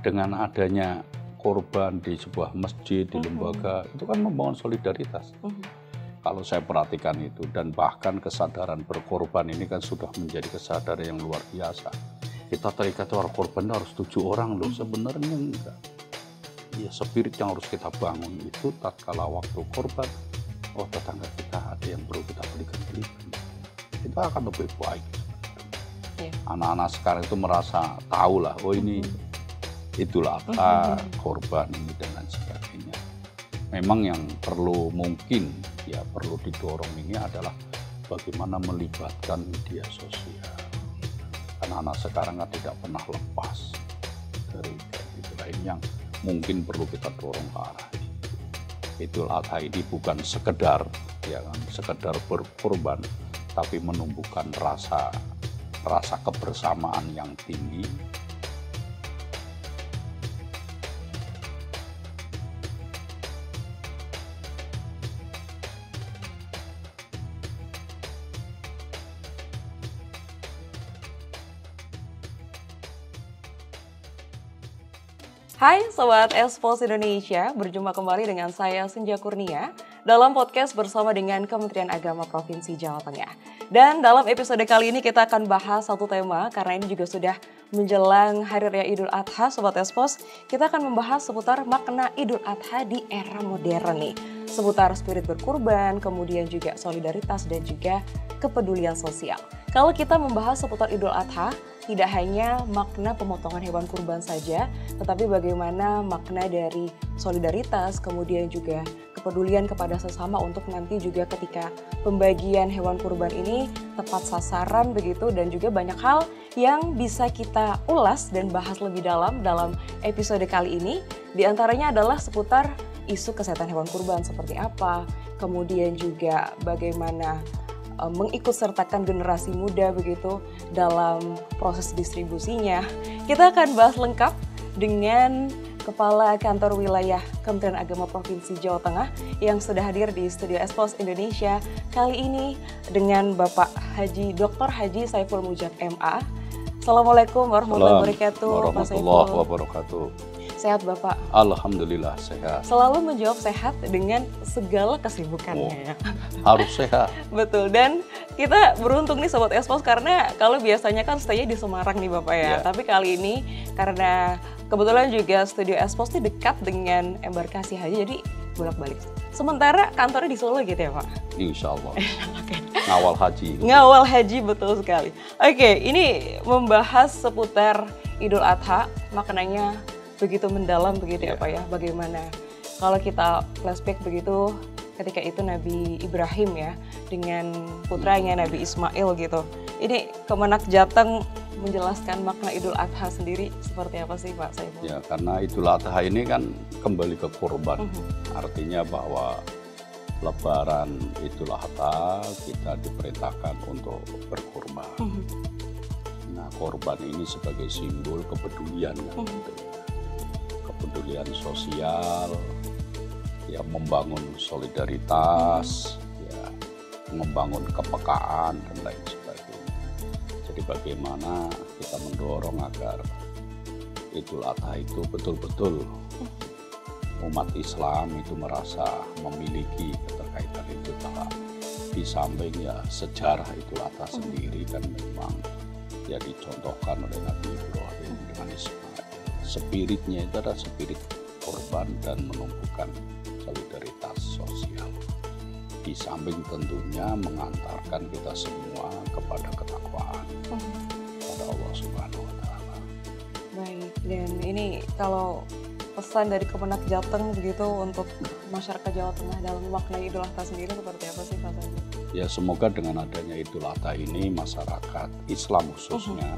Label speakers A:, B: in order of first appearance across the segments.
A: dengan adanya korban di sebuah masjid, di lembaga, itu kan membangun solidaritas. Kalau saya perhatikan itu, dan bahkan kesadaran berkorban ini kan sudah menjadi kesadaran yang luar biasa. Kita terikat orang korban harus 7 orang loh, sebenarnya enggak. Ya, spirit yang harus kita bangun itu tatkala waktu korban, oh tetangga kita ada yang perlu kita belikan, kita akan lebih baik. Anak-anak sekarang itu merasa tahu lah, oh ini Idul Adha, korban ini dan lain sebagainya. Memang yang perlu mungkin ya perlu didorong ini adalah bagaimana melibatkan media sosial. Karena anak sekarang kan tidak pernah lepas dari itu lain yang mungkin perlu kita dorong ke arah itu. Idul Adha ini bukan sekedar ya kan, sekedar berkorban, tapi menumbuhkan rasa kebersamaan yang tinggi.
B: Hai Sobat Expos Indonesia, berjumpa kembali dengan saya Senja Kurnia dalam podcast bersama dengan Kementerian Agama Provinsi Jawa Tengah. Dan dalam episode kali ini kita akan bahas satu tema karena ini juga sudah menjelang Hari Raya Idul Adha Sobat Expos. Kita akan membahas seputar makna Idul Adha di era modern nih. Seputar spirit berkurban, kemudian juga solidaritas dan juga kepedulian sosial. Kalau kita membahas seputar Idul Adha, tidak hanya makna pemotongan hewan kurban saja, tetapi bagaimana makna dari solidaritas, kemudian juga kepedulian kepada sesama untuk nanti juga ketika pembagian hewan kurban ini tepat sasaran begitu, dan juga banyak hal yang bisa kita ulas dan bahas lebih dalam episode kali ini. Di antaranya adalah seputar isu kesehatan hewan kurban seperti apa, kemudian juga bagaimana mengikutsertakan generasi muda begitu dalam proses distribusinya. Kita akan bahas lengkap dengan Kepala Kantor Wilayah Kementerian Agama Provinsi Jawa Tengah yang sudah hadir di Studio Expos Indonesia kali ini dengan Bapak Dr. Haji Saiful Mujad MA. Assalamualaikum warahmatullahi wabarakatuh.
A: Warahmatullahi wabarakatuh.
B: Sehat Bapak?
A: Alhamdulillah sehat.
B: Selalu menjawab sehat dengan segala kesibukannya.
A: Harus sehat.
B: Betul, dan kita beruntung nih Sobat Expos karena kalau biasanya kan stay di Semarang nih Bapak ya. Tapi kali ini karena kebetulan juga Studio Expos ini dekat dengan embarkasi haji, jadi bolak-balik. Sementara kantornya di Solo gitu ya Pak?
A: Insya Allah. Okay. Ngawal haji.
B: Ngawal haji, betul sekali. Oke, ini membahas seputar Idul Adha, maknanya begitu mendalam begitu ya Pak ya. Bagaimana kalau kita flashback begitu ketika itu Nabi Ibrahim ya dengan putranya Nabi Ismail gitu. Ini Kemenak Jateng menjelaskan makna Idul Adha sendiri seperti apa sih Pak Saiful?
A: Ya, karena Idul Adha ini kan kembali ke kurban. Artinya bahwa Lebaran Idul Adha kita diperintahkan untuk berkurban. Nah, korban ini sebagai simbol kepedulian gitu. Kepedulian sosial, ya membangun solidaritas, ya membangun kepekaan dan lain sebagainya. Jadi bagaimana kita mendorong agar Idul Adha itu betul-betul umat Islam itu merasa memiliki keterkaitan itu. Di samping ya sejarah Idul Adha sendiri kan memang ya dicontohkan oleh Nabi Ibrahim dengan Ismail. Spiritnya itu adalah spirit korban dan menumbuhkan solidaritas sosial. Di samping tentunya mengantarkan kita semua kepada ketakwaan pada Allah Subhanahu wa Ta'ala.
B: Baik, dan ini kalau pesan dari Kemenak Jateng begitu untuk masyarakat Jawa Tengah dalam makna Idul Adha sendiri seperti apa sih Pak Saiful?
A: Ya, semoga dengan adanya Idul Adha ini masyarakat Islam khususnya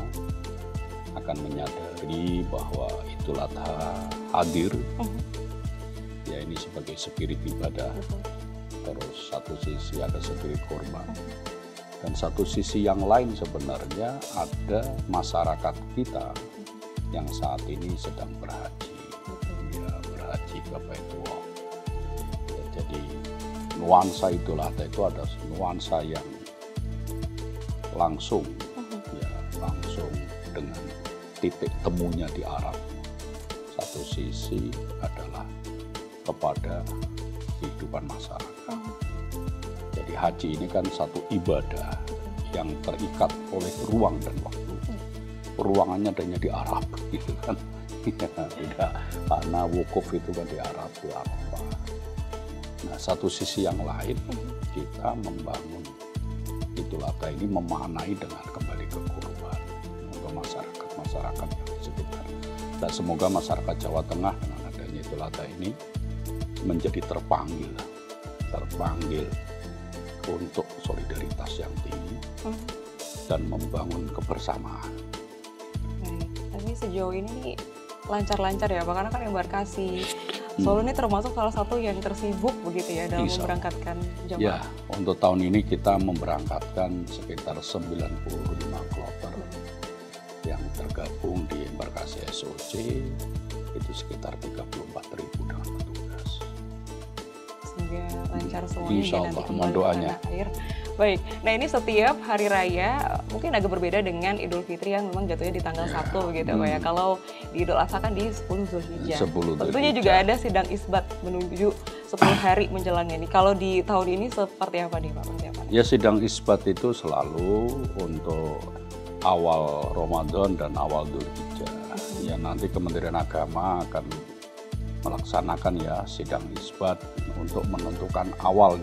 A: akan menyadari bahwa Idul Adha hadir, ya ini sebagai spirit ibadah. Terus satu sisi ada spirit korban, dan satu sisi yang lain sebenarnya ada masyarakat kita yang saat ini sedang berhaji, ya berhaji ke Baitullah. Ya, jadi nuansa Idul Adha itu ada nuansa yang langsung, ya langsung dengan titik temunya di Arab. sisi adalah kepada kehidupan masyarakat. Jadi haji ini kan satu ibadah yang terikat oleh ruang dan waktu. Ruangannya adanya di Arab, gitu kan. Tidak, karena wukuf itu kan di Arab, di Arafah. Nah, satu sisi yang lain kita membangun Idul Adha ini memaknai dengan kembali ke kurban untuk masyarakat yang di sekitar. Dan semoga masyarakat Jawa Tengah dengan adanya Idul Adha ini menjadi terpanggil untuk solidaritas yang tinggi dan membangun kebersamaan.
B: Baik, tapi sejauh ini lancar-lancar ya Pak, karena kan embarkasi Solo ini termasuk salah satu yang tersibuk begitu ya dalam memberangkatkan jemaah.
A: Ya, untuk tahun ini kita memberangkatkan sekitar 95 kloter yang tergabung di embarkasi SOC, itu sekitar 34.000 dengan petugas.
B: Semoga lancar semuanya
A: Insya
B: ya nanti
A: Allah,
B: kembali
A: mohon
B: ke
A: doanya.
B: tanah air. Baik, nah ini setiap hari raya mungkin agak berbeda dengan Idul Fitri yang memang jatuhnya di tanggal 1 begitu Pak ya. Kalau di Idul Adha kan di 10 Zulhijjah.
A: 10
B: Tentunya juga ada sidang isbat menuju 10 hari menjelang ini. Kalau di tahun ini seperti apa nih Pak persiapannya?
A: Ya, sidang isbat itu selalu untuk awal Ramadan dan awal Dzulhijjah. Ya, nanti Kementerian Agama akan melaksanakan ya sidang isbat untuk menentukan awal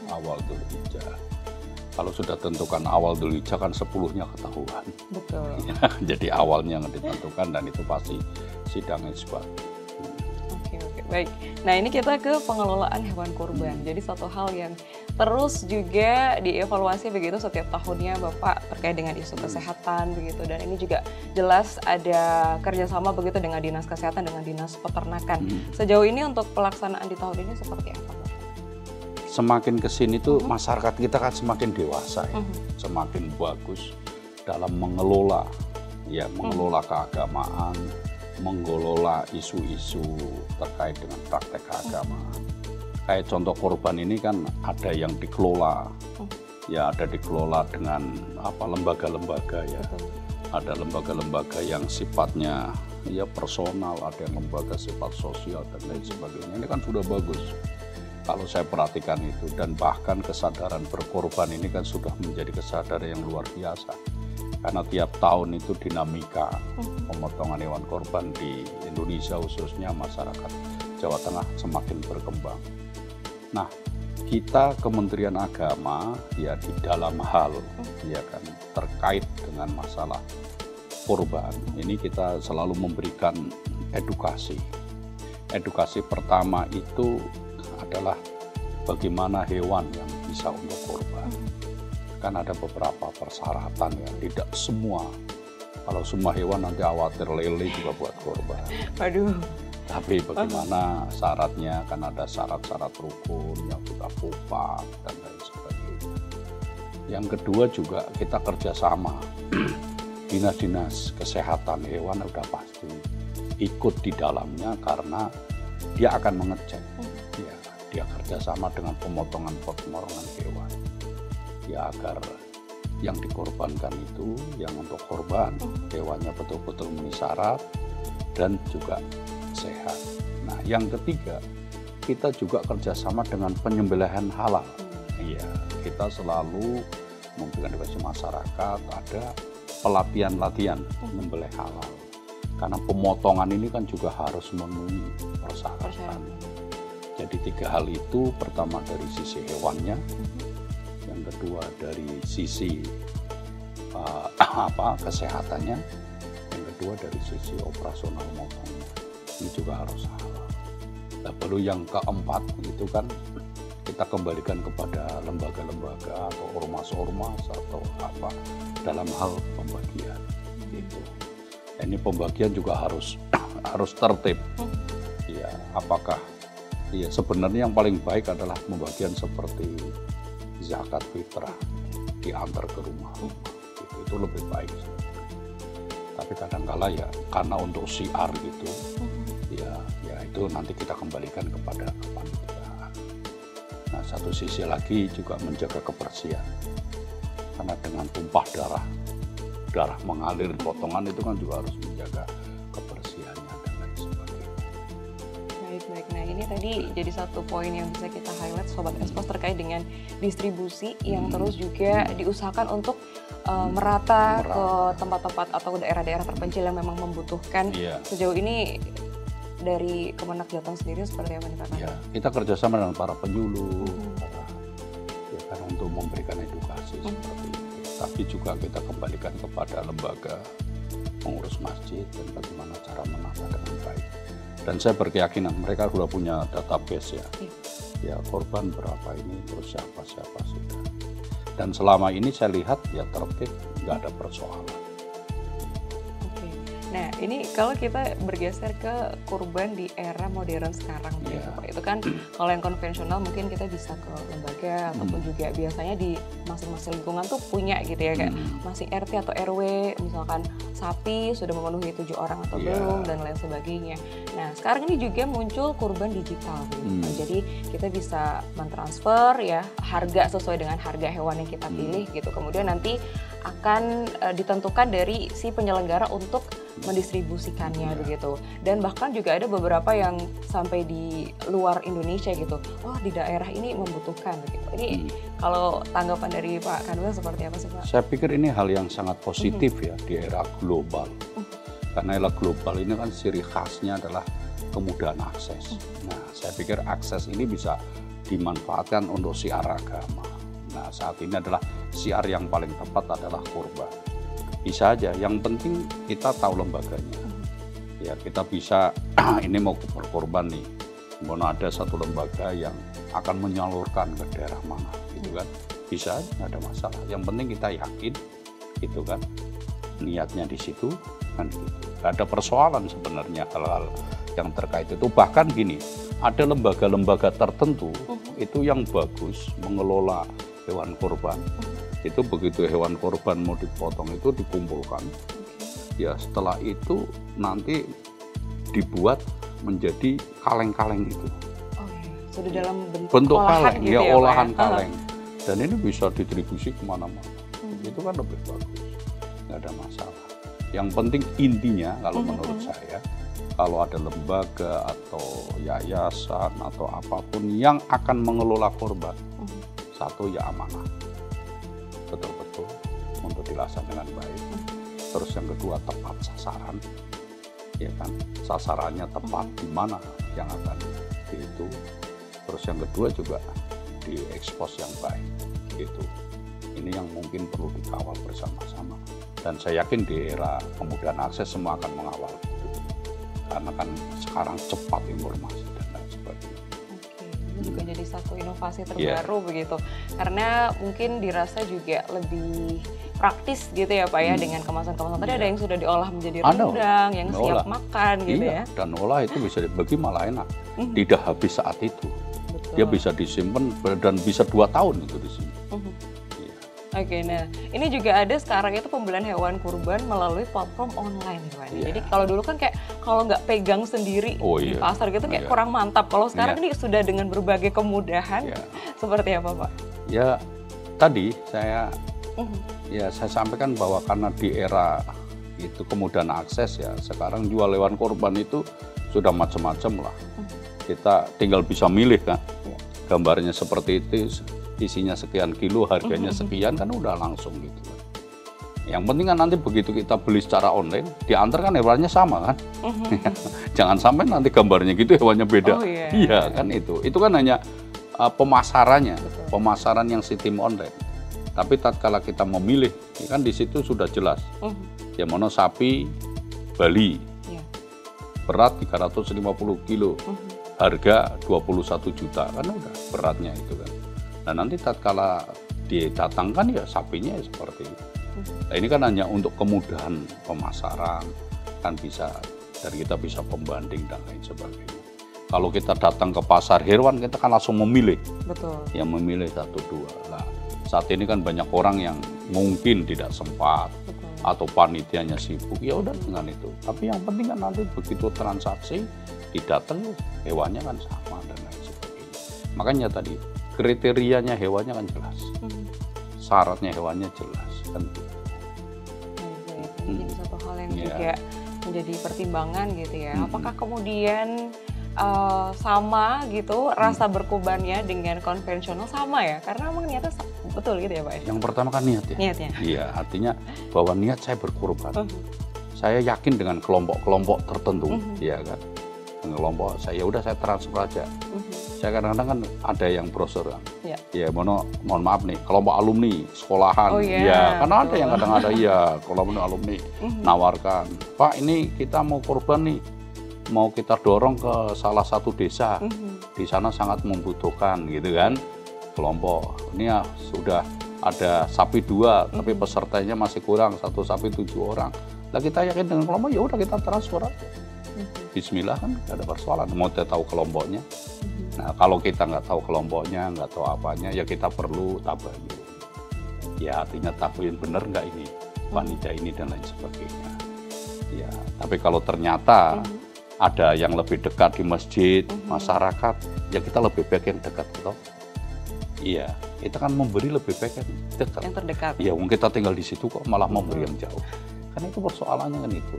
A: Dzulhijjah. Kalau sudah tentukan awal Dzulhijjah kan 10-nya ketahuan.
B: Betul.
A: Ya, jadi awalnya yang ditentukan dan itu pasti sidang isbat.
B: Oke, baik. Nah ini kita ke pengelolaan hewan kurban. Jadi satu hal yang terus juga dievaluasi begitu setiap tahunnya Bapak terkait dengan isu kesehatan begitu. Dan ini juga jelas ada kerjasama begitu dengan Dinas Kesehatan, dengan Dinas Peternakan. Sejauh ini untuk pelaksanaan di tahun ini seperti apa Bapak?
A: Semakin kesini tuh masyarakat kita kan semakin dewasa ya, semakin bagus dalam mengelola keagamaan, mengelola isu-isu terkait dengan praktek keagamaan. Kayak contoh korban ini kan ada yang dikelola, ya ada dikelola dengan lembaga-lembaga ya. Ada lembaga-lembaga yang sifatnya ya personal, ada yang lembaga sifat sosial dan lain sebagainya. Ini kan sudah bagus. Kalau saya perhatikan itu, dan bahkan kesadaran berkorban ini kan sudah menjadi kesadaran yang luar biasa. Karena tiap tahun itu dinamika pemotongan hewan korban di Indonesia khususnya masyarakat Jawa Tengah semakin berkembang. Nah, kita Kementerian Agama ya di dalam hal ya kan terkait dengan masalah korban ini kita selalu memberikan edukasi. Edukasi pertama itu adalah bagaimana hewan yang bisa untuk korban. Kan ada beberapa persyaratan ya, tidak semua. Kalau semua hewan nanti khawatir lele juga buat korban.
B: Waduh.
A: Tapi bagaimana syaratnya, kan ada syarat-syarat rukun yang sudah pupa dan lain sebagainya. Yang kedua juga kita kerjasama. Dinas-dinas kesehatan hewan sudah pasti ikut di dalamnya karena dia akan mengecek. Ya, dia kerjasama dengan pemotongan hewan ya agar yang dikorbankan itu yang untuk korban hewannya betul-betul memenuhi syarat dan juga sehat. Nah, yang ketiga kita juga kerjasama dengan penyembelihan halal. Iya, kita selalu memberikan edukasi masyarakat ada pelatihan-latihan menyembelih halal karena pemotongan ini kan juga harus memenuhi persyaratan. Jadi 3 hal itu, pertama dari sisi hewannya, yang kedua dari sisi kesehatannya, yang kedua dari sisi operasional motongnya. Ini juga harus halal. Nah, baru yang keempat itu kan kita kembalikan kepada lembaga-lembaga atau ormas-ormas atau apa dalam hal pembagian gitu. Ini pembagian juga harus tertib. Ya, apakah ya sebenarnya yang paling baik adalah pembagian seperti zakat fitrah diantar ke rumah. Itu lebih baik. Tapi kadang-kala ya karena untuk syiar gitu, ya itu nanti kita kembalikan kepada kepanitiaan. Nah, satu sisi lagi juga menjaga kebersihan. Karena dengan tumpah darah mengalir potongan itu kan juga harus menjaga kebersihannya dan lain sebagainya.
B: ini tadi jadi satu poin yang bisa kita highlight Sobat Expos terkait dengan distribusi yang terus juga diusahakan untuk merata ke tempat-tempat atau daerah-daerah terpencil yang memang membutuhkan. Sejauh ini dari Kemenak Jateng sendiri seperti apa nih Pak?
A: Ya, kita kerjasama dengan para penyuluh, karena untuk memberikan edukasi seperti itu. Tapi juga kita kembalikan kepada lembaga pengurus masjid dan bagaimana cara menata dengan baik. Dan saya berkeyakinan mereka sudah punya database ya. Ya korban berapa ini, terus siapa sudah. Dan selama ini saya lihat ya tertib, nggak ada persoalan.
B: Nah ini kalau kita bergeser ke kurban di era modern sekarang, itu kan kalau yang konvensional mungkin kita bisa ke lembaga ataupun juga biasanya di masing-masing lingkungan tuh punya gitu ya, kayak masing RT atau RW misalkan sapi sudah memenuhi 7 orang atau belum dan lain sebagainya. Nah sekarang ini juga muncul kurban digital gitu. Jadi kita bisa mentransfer ya harga sesuai dengan harga hewan yang kita pilih gitu, kemudian nanti akan ditentukan dari si penyelenggara untuk mendistribusikannya begitu. Dan bahkan juga ada beberapa yang sampai di luar Indonesia gitu. Oh di daerah ini membutuhkan begitu. Ini kalau tanggapan dari Pak Kanwil seperti apa sih Pak?
A: Saya pikir ini hal yang sangat positif ya di era global. Karena era global ini kan ciri khasnya adalah kemudahan akses. Nah saya pikir akses ini bisa dimanfaatkan untuk siar agama. Nah saat ini adalah siar yang paling tepat adalah kurban. Bisa aja, yang penting kita tahu lembaganya. Ya kita bisa, ini mau berkorban nih, mau ada satu lembaga yang akan menyalurkan ke daerah mana, gitu kan? Bisa aja, nggak ada masalah. Yang penting kita yakin, gitu kan? Niatnya di situ, kan gitu. Nggak ada persoalan sebenarnya hal-hal yang terkait itu. Bahkan gini, ada lembaga-lembaga tertentu itu yang bagus mengelola hewan kurban. Itu begitu hewan korban mau dipotong itu dikumpulkan, ya setelah itu nanti dibuat menjadi kaleng-kaleng itu.
B: Sudah dalam bentuk olahan
A: kaleng, gitu ya olahan kaleng. Dan ini bisa distribusi kemana-mana. Itu kan lebih bagus, nggak ada masalah. Yang penting intinya kalau menurut saya, kalau ada lembaga atau yayasan atau apapun yang akan mengelola korban, satu ya amanah. Betul-betul untuk dilaksanakan dengan baik. Terus yang kedua tepat sasaran, ya kan? Sasarannya tepat di mana yang akan itu. Terus yang kedua juga diekspos yang baik, gitu. Ini yang mungkin perlu dikawal bersama-sama. Dan saya yakin di era kemudahan akses semua akan mengawal itu. Karena kan sekarang cepat informasi dan lain sebagainya.
B: Ini juga jadi satu inovasi terbaru begitu, karena mungkin dirasa juga lebih praktis gitu ya Pak ya, dengan kemasan-kemasan tadi ada yang sudah diolah menjadi rendang yang siap makan gitu ya.
A: Dan olah itu bisa dibagi malah enak, tidak habis saat itu. Dia bisa disimpan dan bisa 2 tahun itu disimpan.
B: Oke, nah ini juga ada sekarang itu pembelian hewan kurban melalui platform online, Pak. Jadi kalau dulu kan kayak kalau nggak pegang sendiri di pasar gitu kayak kurang mantap. Kalau sekarang ini sudah dengan berbagai kemudahan, seperti apa Pak? Ya
A: tadi saya sampaikan bahwa karena di era itu kemudahan akses ya, sekarang jual hewan kurban itu sudah macam-macam lah. Kita tinggal bisa milih kan, gambarnya seperti itu. Isinya sekian kilo, harganya sekian, kan udah langsung gitu kan. Yang penting kan nanti begitu kita beli secara online, diantar kan hewannya sama kan. Jangan sampai nanti gambarnya gitu hewannya beda. Iya kan itu kan hanya pemasarannya, pemasaran yang sistem online. Tapi tatkala kita memilih, kan di situ sudah jelas. Yang mana sapi Bali, berat 350 kilo, harga 21 juta, kan udah beratnya itu kan. Nah nanti tatkala didatangkan ya sapinya ya seperti itu. Nah ini kan hanya untuk kemudahan pemasaran, kan bisa dari kita bisa pembanding dan lain sebagainya. Kalau kita datang ke pasar hewan kita kan langsung memilih.
B: Betul.
A: Yang memilih 1-2. Nah saat ini kan banyak orang yang mungkin tidak sempat atau panitianya sibuk, ya udah dengan itu. Tapi yang penting kan nanti begitu transaksi didatang hewannya kan sama dan lain sebagainya. Makanya tadi kriterianya hewannya kan jelas, syaratnya hewannya jelas kan.
B: Jadi satu hal yang juga menjadi pertimbangan gitu ya. Apakah kemudian sama gitu rasa berkurbannya dengan konvensional sama ya? Karena emang niatnya betul gitu ya Pak ya?
A: Yang pertama kan niat ya.
B: Niatnya.
A: Iya, artinya bahwa niat saya berkorban. Saya yakin dengan kelompok-kelompok tertentu, ya kan. Dengan kelompok saya udah saya transfer aja. Saya kadang-kadang kan ada yang brosur kan. Ya mohon maaf nih, kelompok alumni sekolahan. Ya, karena ada yang kadang ada ya kelompok alumni nawarkan, Pak ini kita mau korban nih. Mau kita dorong ke salah satu desa, di sana sangat membutuhkan gitu kan, kelompok ini ya sudah ada sapi 2, tapi pesertanya masih kurang 1 sapi 7 orang. Nah kita yakin dengan kelompok ya udah kita transfer aja. Bismillah kan gak ada persoalan, mau kita tahu kelompoknya. Nah kalau kita nggak tahu kelompoknya, nggak tahu apanya, ya kita perlu tabayun. Ya artinya tabayun bener nggak ini wanita ini dan lain sebagainya. Ya tapi kalau ternyata ada yang lebih dekat di masjid, masyarakat, ya kita lebih baik yang dekat gitu. Iya, kita kan memberi lebih baik yang dekat.
B: Yang terdekat.
A: Iya, mungkin kita tinggal di situ kok malah memberi yang jauh. Kan itu persoalannya kan itu.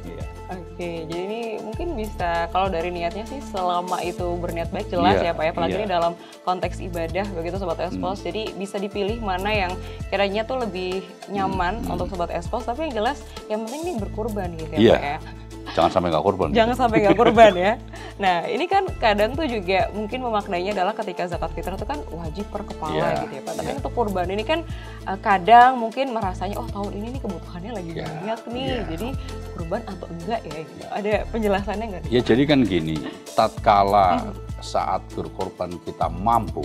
A: Iya.
B: Oke, jadi ini mungkin bisa kalau dari niatnya sih selama itu berniat baik jelas ya Pak ya, apalagi ini dalam konteks ibadah begitu Sobat Espos. Jadi bisa dipilih mana yang kiranya tuh lebih nyaman untuk Sobat Espos, tapi yang jelas yang penting ini berkurban gitu ya Pak ya.
A: Jangan sampai nggak korban.
B: Jangan sampai nggak korban ya. Nah ini kan kadang tuh juga mungkin memaknainya adalah ketika zakat fitrah itu kan wajib per kepala gitu ya Pak. Tapi untuk kurban ini kan kadang mungkin merasanya oh tahun ini nih kebutuhannya lagi banyak nih. Jadi kurban atau enggak ya gitu. Ada penjelasannya nggak?
A: Ya jadi kan gini, tatkala saat berkorban kita mampu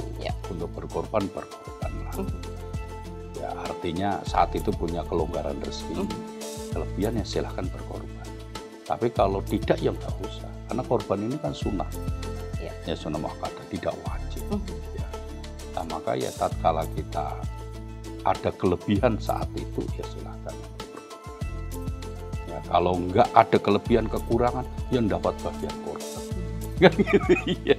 A: untuk berkorban, berkorbanlah. Ya artinya saat itu punya kelonggaran rezeki, kelebihan ya silahkan berkorban. Tapi kalau tidak ya nggak usah, karena korban ini kan sunnah, ya sunnah muakkadah, tidak wajib. Ya. Nah maka ya tatkala kita ada kelebihan saat itu ya silahkan. Ya kalau nggak ada kelebihan kekurangan, ya dapat bagian korban. Kan gitu ya.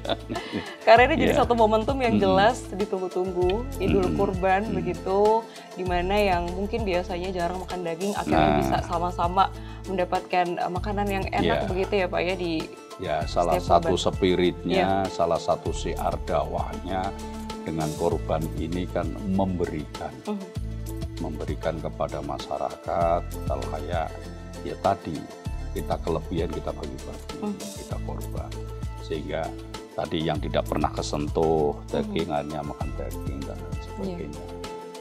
B: Karena ini jadi satu momentum yang jelas ditunggu-tunggu, Idul Kurban begitu, dimana yang mungkin biasanya jarang makan daging akhirnya bisa sama-sama mendapatkan makanan yang enak begitu ya Pak ya di
A: salah satu spiritnya, salah satu syiar dakwahnya dengan korban ini kan memberikan kepada masyarakat. Kalau kayak ya tadi kita kelebihan kita bagi-bagi, kita korban. Sehingga tadi yang tidak pernah kesentuh dagingannya makan daging dan lain sebagainya.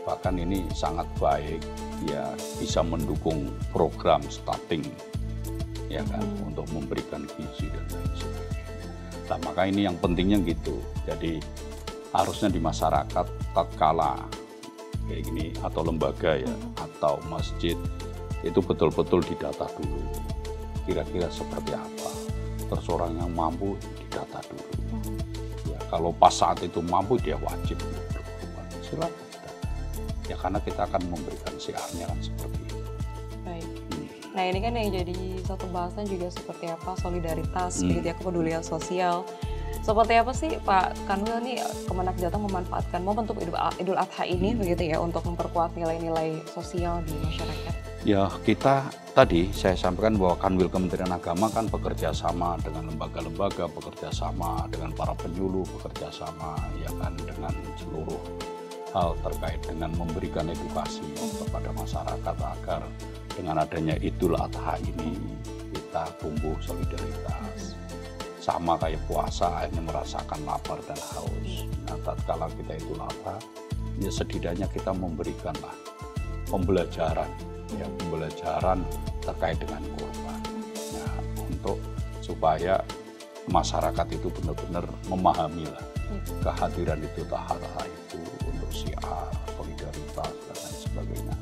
A: Bahkan ini sangat baik ya bisa mendukung program stunting ya kan untuk memberikan gizi dan lain sebagainya. Nah maka ini yang pentingnya gitu. Jadi harusnya di masyarakat tatkala kayak gini atau lembaga ya atau masjid itu betul-betul didata dulu. Kira-kira seperti apa? Terus orang yang mampu didata dulu. Ya, kalau pas saat itu mampu dia wajib berkorban. Silakan didata. Ya karena kita akan memberikan syiarnya kan seperti itu.
B: Baik. Nah ini kan yang jadi satu bahasan juga seperti apa solidaritas, begitu ya, kepedulian sosial. Seperti apa sih Pak Kanwil nih Kemenak Jateng memanfaatkan momentum Idul Adha ini begitu ya untuk memperkuat nilai-nilai sosial di masyarakat?
A: Ya kita tadi saya sampaikan bahwa Kanwil Kementerian Agama kan bekerja sama dengan lembaga-lembaga, bekerja sama dengan para penyuluh, bekerja sama ya kan dengan seluruh hal terkait dengan memberikan edukasi kepada masyarakat agar dengan adanya Idul Adha ini kita tumbuh solidaritas. Sama kayak puasa ini merasakan lapar dan haus. Nah tatkala kita Idul Adha ya setidaknya kita memberikanlah pembelajaran terkait dengan korban. Nah, untuk supaya masyarakat itu benar-benar memahami lah kehadiran Idul Adha itu untuk syiar, solidaritas dan lain sebagainya.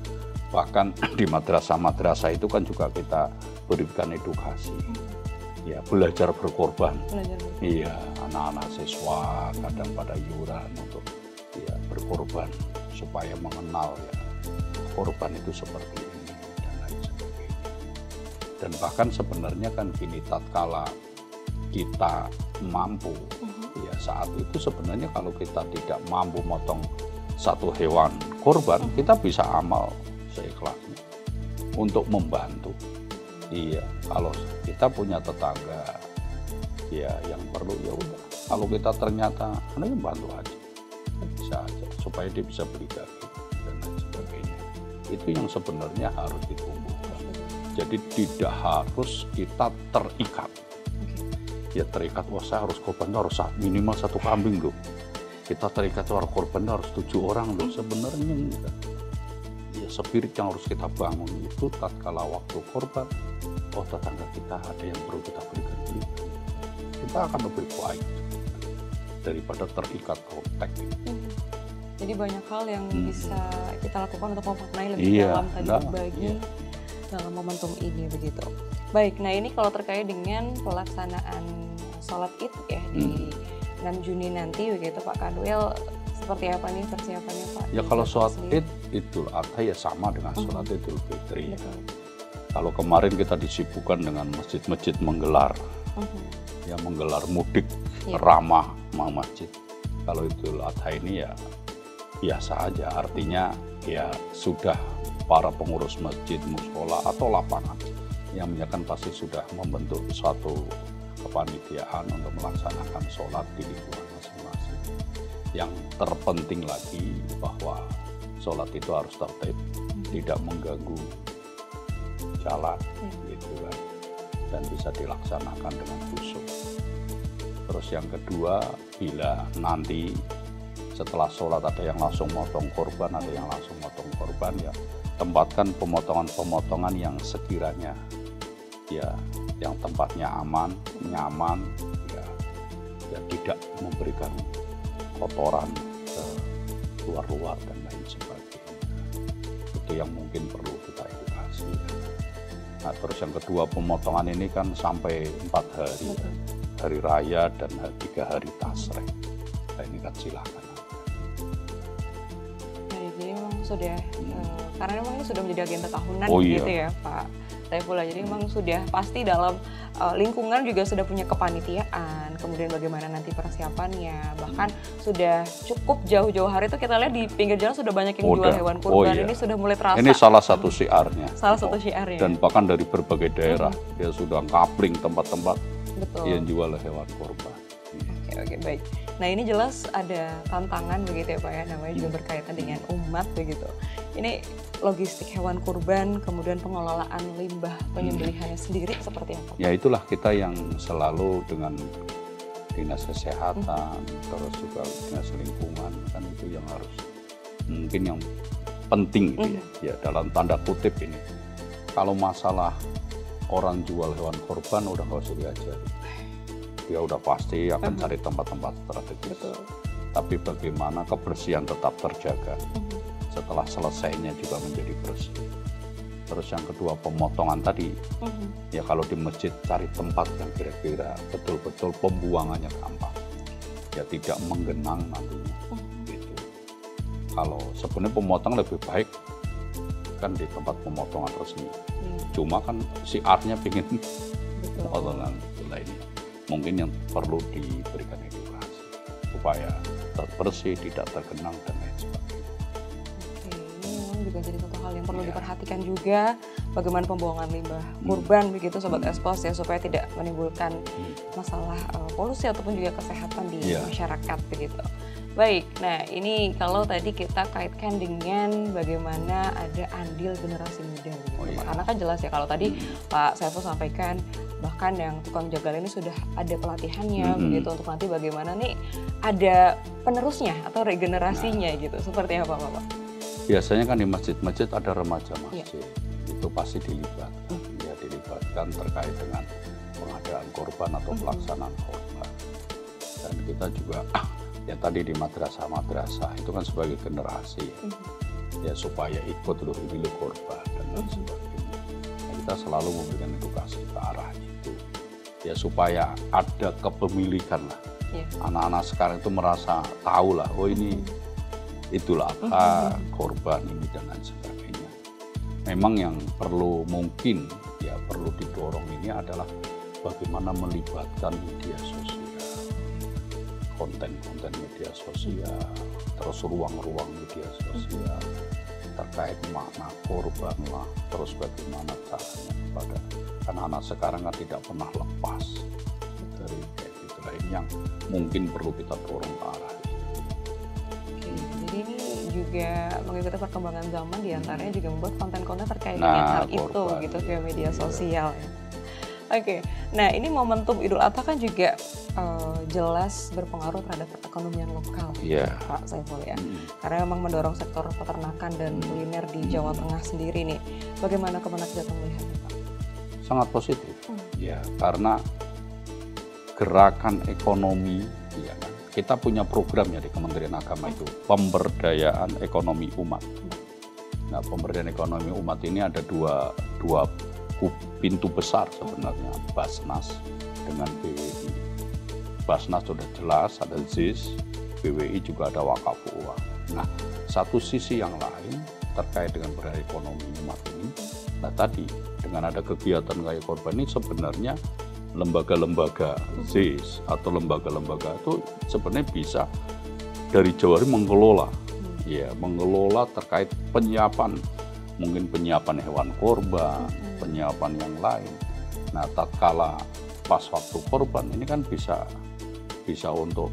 A: Bahkan di madrasah-madrasah itu kan juga kita berikan edukasi. Ya, belajar berkorban. Iya, anak-anak siswa kadang pada iuran untuk ya berkorban supaya mengenal ya korban itu seperti ini dan lain sebagainya. Dan bahkan sebenarnya kan gini, tatkala kita mampu ya saat itu sebenarnya kalau kita tidak mampu motong satu hewan korban, kita bisa amal seikhlasnya untuk membantu. Iya, kalau kita punya tetangga ya yang perlu ya udah. Kalau kita ternyata Anda bantu aja, bisa aja supaya dia bisa beli daging dan lain sebagainya. Itu yang sebenarnya harus ditumbuhkan. Jadi tidak harus kita terikat. Ya terikat, wah saya harus korban harus minimal 1 kambing loh. Kita terikat orang korban harus 7 orang loh. Sebenarnya enggak. Ya spirit yang harus kita bangun itu tatkala waktu korban, oh tetangga kita ada yang perlu kita berikan, kita akan lebih baik daripada terikat kontak.
B: Jadi banyak hal yang bisa kita lakukan untuk memaknai lebih dalam tadi berbagi dalam momentum ini begitu. Baik, nah ini kalau terkait dengan pelaksanaan sholat Id ya di 6 Juni nanti begitu Pak Kanwil, seperti apa nih persiapannya Pak?
A: Ya kalau sholat Id, Idul Adha ya sama dengan sholat Idul Fitri. Kalau kemarin kita disibukkan dengan masjid-masjid menggelar, ya menggelar mudik ramah masjid. Kalau Idul Adha ini ya biasa aja, artinya ya sudah para pengurus masjid, mushola atau lapangan yang menyatakan pasti sudah membentuk suatu kepanitiaan untuk melaksanakan sholat di lingkungan masing-masing. Yang terpenting lagi bahwa sholat itu harus tertib, tidak mengganggu jalan, gitu kan, dan bisa dilaksanakan dengan khusyuk. Terus yang kedua, bila nanti setelah sholat ada yang langsung motong korban, ada yang langsung motong korban, ya tempatkan pemotongan-pemotongan yang sekiranya ya yang tempatnya aman, nyaman, ya tidak memberikan kotoran ke luar-luar dan lain sebagainya. Itu yang mungkin perlu kita edukasi. Nah, terus yang kedua, pemotongan ini kan sampai 4 hari, hari raya dan 3 hari tasrek. Nah, ini kan silakan.
B: Jadi memang sudah, karena memang ini sudah menjadi agenda tahunan gitu ya Pak Saifullah. Jadi memang sudah pasti dalam lingkungan juga sudah punya kepanitiaan, kemudian bagaimana nanti persiapannya, bahkan sudah cukup jauh-jauh hari itu kita lihat di pinggir jalan sudah banyak yang jual hewan kurban. Ini sudah mulai terasa.
A: Ini salah satu syiarnya.
B: Salah satu syiarnya.
A: Dan bahkan dari berbagai daerah dia sudah ngapling tempat-tempat yang jual hewan kurban.
B: Oke, baik. Nah ini jelas ada tantangan begitu ya Pak ya, namanya juga berkaitan dengan umat begitu. Ini logistik hewan kurban, kemudian pengelolaan limbah penyembelihannya sendiri seperti apa?
A: Ya itulah kita yang selalu dengan dinas kesehatan, terus juga dinas lingkungan, kan itu yang harus mungkin yang penting gitu ya dalam tanda kutip ini. Kalau masalah orang jual hewan kurban udah nggak usah diajari. Dia udah pasti akan cari tempat-tempat strategis. Tapi bagaimana kebersihan tetap terjaga, setelah selesainya juga menjadi bersih. Terus yang kedua, pemotongan tadi, ya kalau di masjid cari tempat yang kira-kira betul-betul pembuangannya gampang, ya tidak menggenang nantinya. Gitu. Kalau sebenarnya pemotong lebih baik kan di tempat pemotongan resmi. Cuma kan siarnya pengen pemotongan lainnya. Mungkin yang perlu diberikan edukasi supaya tetap bersih, tidak tergenang dan lain sebagainya.
B: Oke, ini memang juga jadi satu hal yang perlu diperhatikan juga, bagaimana pembuangan limbah kurban begitu Sobat Expos ya, supaya tidak menimbulkan masalah polusi ataupun juga kesehatan di masyarakat begitu. Baik, nah ini kalau tadi kita kaitkan dengan bagaimana ada andil generasi muda gitu. Karena kan jelas ya kalau tadi Pak Saiful sampaikan bahkan yang tukang jagal ini sudah ada pelatihannya begitu untuk nanti bagaimana nih ada penerusnya atau regenerasinya gitu. Seperti apa Pak?
A: Biasanya kan di masjid-masjid ada remaja masjid. Itu pasti dilibatkan. Ya dilibatkan terkait dengan pengadaan korban atau pelaksanaan korban. Dan kita juga ya tadi di madrasah-madrasah itu kan sebagai generasi ya supaya ikut loh ini korban dan lain sebagainya. Nah, kita selalu memberikan edukasi ke arah itu ya supaya ada kepemilikan lah. Anak-anak sekarang itu merasa tahu lah, oh ini itulah apa korban ini dan lain sebagainya. Memang yang perlu mungkin ya perlu didorong ini adalah bagaimana melibatkan media sosial, konten-konten media sosial, terus ruang-ruang media sosial terkait makna korban lah, terus bagaimana caranya kepada anak-anak sekarang kan tidak pernah lepas dari lain yang mungkin perlu kita dorong ke arah itu.
B: Oke, jadi ini juga mengikuti perkembangan zaman, diantaranya juga membuat konten-konten terkait dengan hal itu gitu via media sosial ya. Oke, nah ini momentum Idul Adha kan juga jelas berpengaruh terhadap perekonomian lokal, Pak Saiful ya. Karena memang mendorong sektor peternakan dan kuliner di Jawa Tengah sendiri nih. Bagaimana Kemenak Jateng melihatnya, Pak?
A: Sangat positif, ya, karena gerakan ekonomi, ya kan. Kita punya programnya di Kementerian Agama itu, pemberdayaan ekonomi umat. Nah, pemberdayaan ekonomi umat ini ada dua pintu besar sebenarnya, Basnas dengan BWI. Basnas sudah jelas, ada ZIS, BWI juga ada wakaf uang. Nah, satu sisi yang lain terkait dengan pemberdayaan ekonomi umat ini, nah tadi dengan ada kegiatan kayak korban ini sebenarnya lembaga-lembaga ZIS atau lembaga-lembaga itu sebenarnya bisa dari Jawa Timur mengelola terkait penyiapan, mungkin penyiapan hewan korban, penyiapan yang lain. Nah, tatkala pas waktu korban ini kan bisa untuk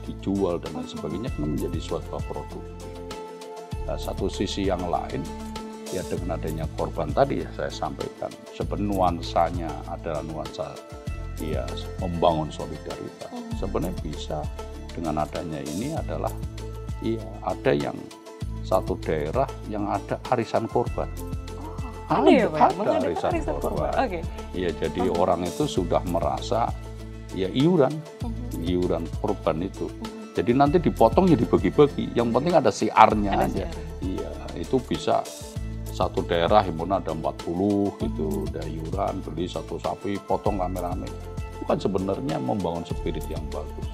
A: dijual dan lain sebagainya, kan menjadi suatu produk. Nah, satu sisi yang lain ya dengan adanya korban tadi ya saya sampaikan, sebenarnya nuansanya adalah nuansa ya membangun solidaritas. Sebenarnya bisa dengan adanya ini adalah ada yang satu daerah yang ada arisan korban. Ada arisan korban.
B: Okay.
A: Ya, jadi orang itu sudah merasa ya iuran korban itu. Jadi nanti dipotong ya dibagi-bagi. Yang penting ada siarnya aja. Iya, itu bisa satu daerah himpun ada 40 gitu, udah iuran, beli satu sapi, potong rame-rame. Itu kan sebenarnya membangun spirit yang bagus.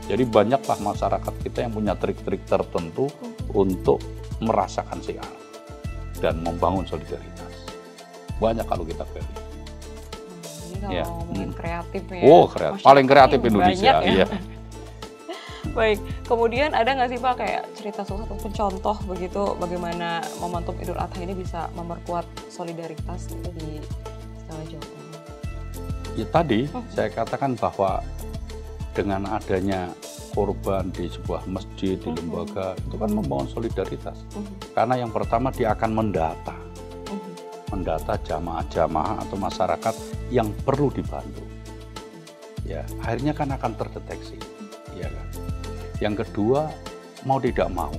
A: Jadi banyaklah masyarakat kita yang punya trik-trik tertentu untuk merasakan siar dan membangun solidaritas. Banyak kalau kita pilih.
B: Ini kalau ngomongin kreatif ya.
A: Kreatif. Paling kreatif Indonesia.
B: Ya. Baik, kemudian ada nggak sih Pak kayak cerita satu contoh begitu bagaimana momentum Idul Adha ini bisa memperkuat solidaritas gitu di Jawa Tengah?
A: Ya tadi saya katakan bahwa dengan adanya korban di sebuah masjid, di lembaga, itu kan membangun solidaritas. Karena yang pertama dia akan mendata jamaah-jamaah atau masyarakat yang perlu dibantu. Ya, akhirnya kan akan terdeteksi. Ya kan? Yang kedua, mau tidak mau,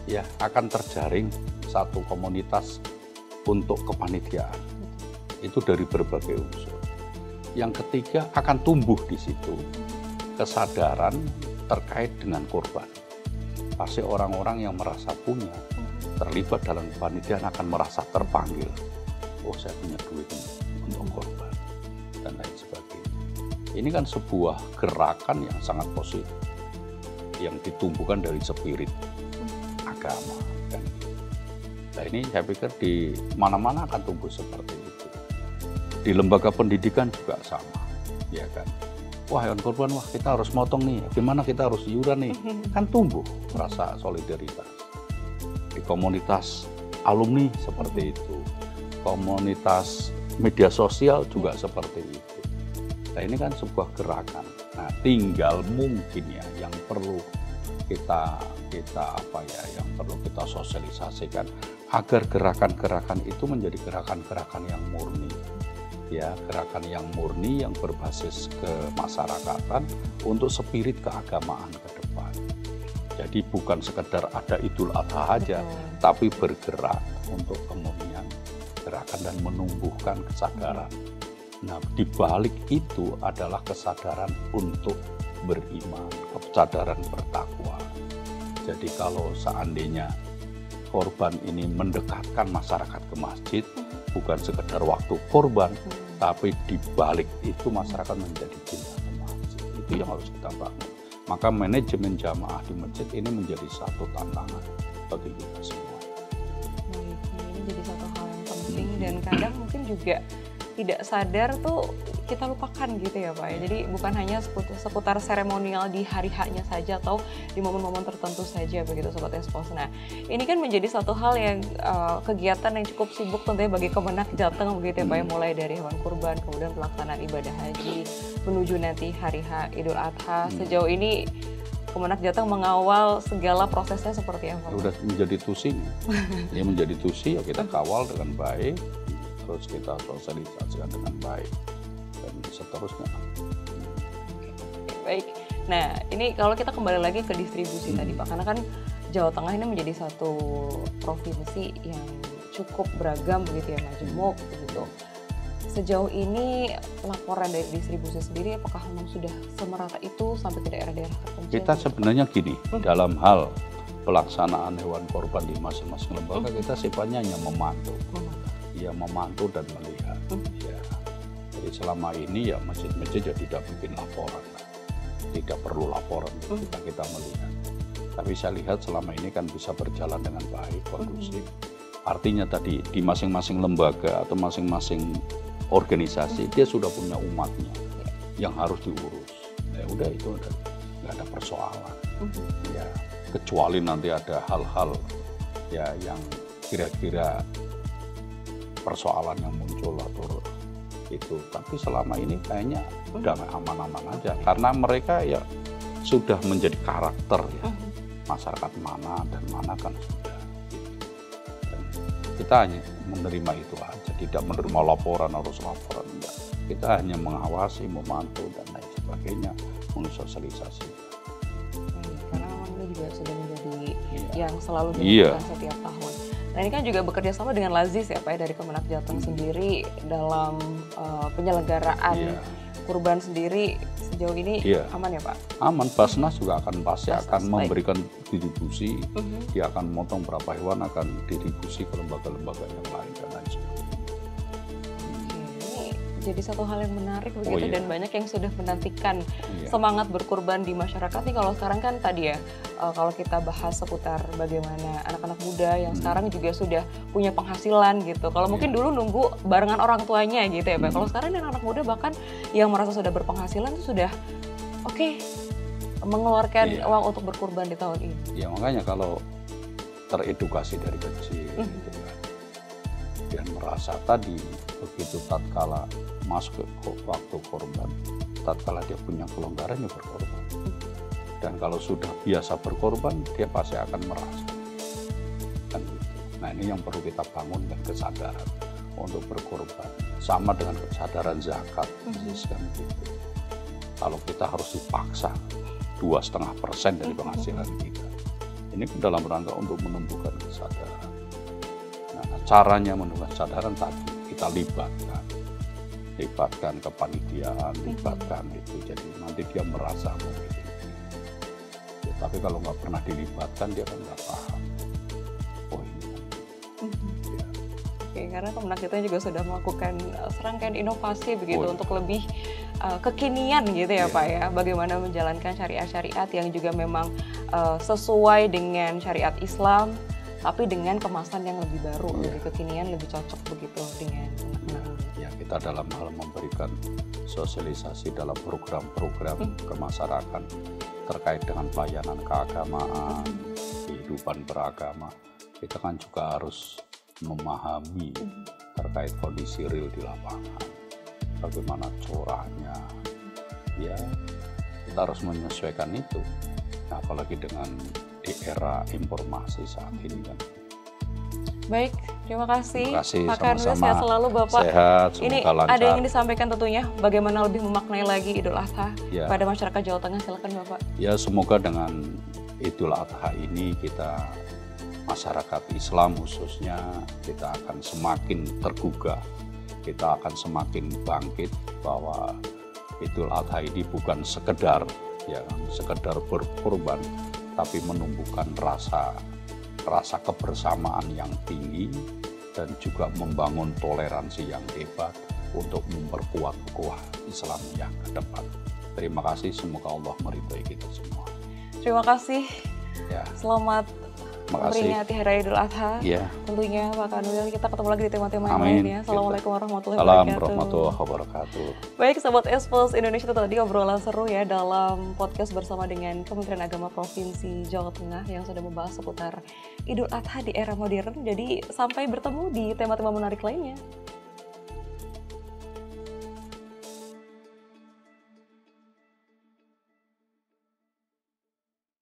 A: ya akan terjaring satu komunitas untuk kepanitiaan. Itu dari berbagai unsur. Yang ketiga, akan tumbuh di situ kesadaran terkait dengan korban. Pasti orang-orang yang merasa punya, terlibat dalam kepanitiaan akan merasa terpanggil. Oh, saya punya duit untuk korban, dan lain sebagainya. Ini kan sebuah gerakan yang sangat positif, yang ditumbuhkan dari spirit agama. Kan? Nah, ini saya pikir di mana-mana akan tumbuh seperti itu. Di lembaga pendidikan juga sama, ya kan? Wah, hewan korban, wah kita harus motong nih, gimana kita harus iuran nih, kan tumbuh rasa solidaritas. Di komunitas alumni seperti itu, komunitas media sosial juga seperti itu. Nah, ini kan sebuah gerakan. Nah, tinggal mungkin ya yang perlu kita yang perlu kita sosialisasikan agar gerakan-gerakan itu menjadi gerakan-gerakan yang murni. Ya, gerakan yang murni yang berbasis kemasyarakatan untuk spirit keagamaan ke depan. Jadi bukan sekedar ada Idul Adha aja, tapi bergerak untuk kemudian gerakan dan menumbuhkan kesadaran. Nah, di balik itu adalah kesadaran untuk beriman, kesadaran bertakwa. Jadi kalau seandainya korban ini mendekatkan masyarakat ke masjid, bukan sekedar waktu korban, tapi di balik itu masyarakat menjadi cinta ke masjid. Itu yang harus kita bangun. Maka manajemen jamaah di masjid ini menjadi satu tantangan bagi kita semua.
B: Baik, ini jadi satu hal yang penting dan kadang mungkin juga tidak sadar tuh kita lupakan gitu ya Pak. Jadi bukan hanya seputar seremonial di hari H-nya saja atau di momen-momen tertentu saja begitu Sobat Expose. Nah, ini kan menjadi satu hal yang kegiatan yang cukup sibuk tentunya bagi Kemenak Jateng begitu ya Pak, ya, mulai dari hewan kurban, kemudian pelaksanaan ibadah haji, menuju nanti hari H Idul Adha. Sejauh ini Kemenak Jateng mengawal segala prosesnya seperti apa?
A: Udah menjadi tusinya. Ya menjadi tusi ya kita kawal dengan baik, terus kita sosialisasikan dengan baik dan seterusnya.
B: Baik. Nah, ini kalau kita kembali lagi ke distribusi tadi Pak, karena kan Jawa Tengah ini menjadi satu provinsi yang cukup beragam begitu ya, majemuk begitu. Sejauh ini laporan dari distribusi sendiri apakah memang sudah semerata itu sampai ke daerah-daerah terpencil?
A: Kita sebenarnya gini, dalam hal pelaksanaan hewan korban di masing-masing lembaga kita sifatnya hanya memantau. Ya memantau dan melihat. Ya. Jadi selama ini ya masjid-masjid ya tidak bikin laporan. Tidak perlu laporan, kita melihat. Tapi saya lihat selama ini kan bisa berjalan dengan baik, kondusif. Artinya tadi di masing-masing lembaga atau masing-masing organisasi dia sudah punya umatnya yang harus diurus. Ya udah itu nggak ada persoalan. Ya kecuali nanti ada hal-hal ya yang kira-kira persoalan yang muncul atau itu. Tapi selama ini kayaknya udah aman-aman aja karena mereka ya sudah menjadi karakter ya masyarakat mana dan mana kan sudah. Dan kita hanya menerima itu aja, tidak menerima laporan harus laporan enggak. Kita hanya mengawasi, memantau dan lain sebagainya, mensosialisasi.
B: Karena memang ini juga sudah menjadi yang selalu dilakukan setiap tahun. Nah ini kan juga bekerja sama dengan Lazis ya Pak ya, dari Kemenak Jateng sendiri dalam penyelenggaraan kurban sendiri sejauh ini aman ya Pak?
A: Aman, Basnas juga pasti akan memberikan distribusi, dia akan memotong berapa hewan akan distribusi ke lembaga-lembaga yang lain dan lain sebagainya.
B: Jadi satu hal yang menarik begitu dan banyak yang sudah menantikan semangat berkurban di masyarakat nih. Kalau sekarang kan tadi ya kalau kita bahas seputar bagaimana anak-anak muda yang sekarang juga sudah punya penghasilan gitu. Kalau mungkin dulu nunggu barengan orang tuanya gitu ya Pak. Kalau sekarang anak-anak muda bahkan yang merasa sudah berpenghasilan itu sudah mengeluarkan uang untuk berkurban di tahun ini.
A: Ya makanya kalau teredukasi dari kecil gitu kan. Dan merasa tadi begitu tatkala masuk ke waktu korban, tatkala dia punya kelonggaran ya berkorban. Dan kalau sudah biasa berkorban, dia pasti akan merasa. Kan gitu. Nah ini yang perlu kita bangun dan kesadaran untuk berkorban. Sama dengan kesadaran zakat, kan gitu. Kalau kita harus dipaksa 2,5% dari penghasilan kita, ini dalam rangka untuk menumbuhkan kesadaran. Nah caranya menumbuhkan kesadaran tadi kita libatkan kepanitiaan, libatkan itu, jadi nanti dia merasa memiliki. Ya, tapi kalau nggak pernah dilibatkan dia kan nggak paham. Oh ini. Ya.
B: Oke, karena Kemenak Jateng juga sudah melakukan serangkaian inovasi begitu untuk lebih kekinian gitu ya Pak ya, bagaimana menjalankan syariat-syariat yang juga memang sesuai dengan syariat Islam, tapi dengan kemasan yang lebih baru, lebih kekinian, lebih cocok begitu dengan anak-anak.
A: Ya, kita dalam hal memberikan sosialisasi dalam program-program ke masyarakat terkait dengan pelayanan keagamaan, kehidupan beragama, kita kan juga harus memahami terkait kondisi real di lapangan, bagaimana curahnya, ya kita harus menyesuaikan itu. Nah, apalagi dengan di era informasi saat ini kan.
B: Baik, terima kasih.
A: Pak
B: Kanwil, sehat selalu Bapak.
A: Sehat,
B: ini
A: lancar.
B: Ada yang ingin disampaikan tentunya, bagaimana lebih memaknai lagi Idul Adha pada masyarakat Jawa Tengah, silakan Bapak.
A: Ya, semoga dengan Idul Adha ini kita masyarakat Islam khususnya kita akan semakin tergugah, kita akan semakin bangkit bahwa Idul Adha ini bukan sekedar berkorban, tapi menumbuhkan rasa kebersamaan yang tinggi dan juga membangun toleransi yang hebat untuk memperkuat ukhuwah Islam yang ke depan. Terima kasih, semoga Allah meridhai kita semua.
B: Terima kasih. Selamat
A: kasih.
B: Memperingati Hari Raya Idul Adha.
A: Iya.
B: Tentunya Pak Kanwil, kita ketemu lagi di tema-tema yang
A: Amin.
B: lain ya. Assalamualaikum warahmatullahi
A: Salam
B: wabarakatuh.
A: warahmatullahi wabarakatuh.
B: Baik, Sobat Expos Indonesia, itu tadi obrolan seru ya dalam podcast bersama dengan Kementerian Agama Provinsi Jawa Tengah yang sudah membahas seputar Idul Adha di era modern. Jadi sampai bertemu di tema-tema menarik lainnya.